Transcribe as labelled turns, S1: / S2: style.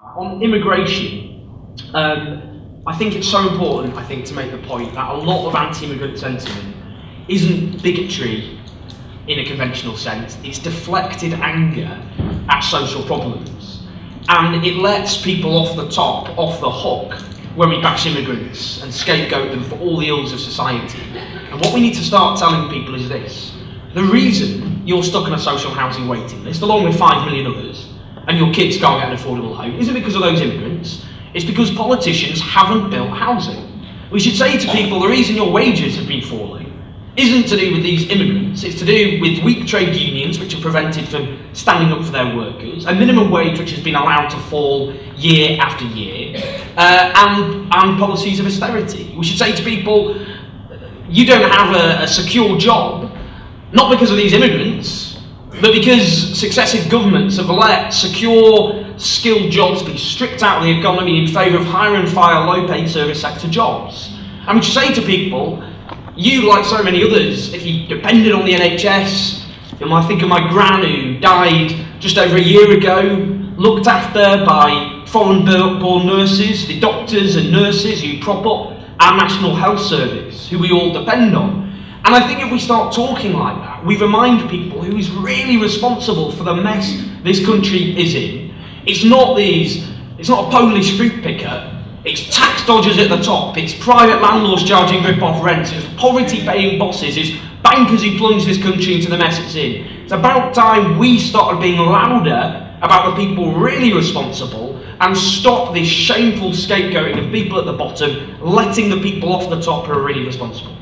S1: On immigration, I think it's so important, to make the point that a lot of anti-immigrant sentiment isn't bigotry in a conventional sense, it's deflected anger at social problems. And it lets people off the top, off the hook, when we bash immigrants and scapegoat them for all the ills of society. And what we need to start telling people is this: the reason you're stuck on a social housing waiting list, along with 5 million others, and your kids can't get an affordable home, isn't because of those immigrants, it's because politicians haven't built housing. We should say to people, the reason your wages have been falling isn't to do with these immigrants, it's to do with weak trade unions which are prevented from standing up for their workers, a minimum wage which has been allowed to fall year after year, and policies of austerity. We should say to people, you don't have a secure job, not because of these immigrants, but because successive governments have let secure, skilled jobs be stripped out of the economy in favour of hire and fire, low-paid service sector jobs. And we should say to people, you, like so many others, if you depended on the NHS, I think of my gran who died just over a year ago, looked after by foreign-born nurses, the doctors and nurses who prop up our National Health Service, who we all depend on. And I think if we start talking like that, we remind people who is really responsible for the mess this country is in. It's not a Polish fruit picker, it's tax dodgers at the top, it's private landlords charging rip-off rents, it's poverty-paying bosses, it's bankers who plunge this country into the mess it's in. It's about time we started being louder about the people really responsible and stop this shameful scapegoating of people at the bottom, letting the people off the top who are really responsible.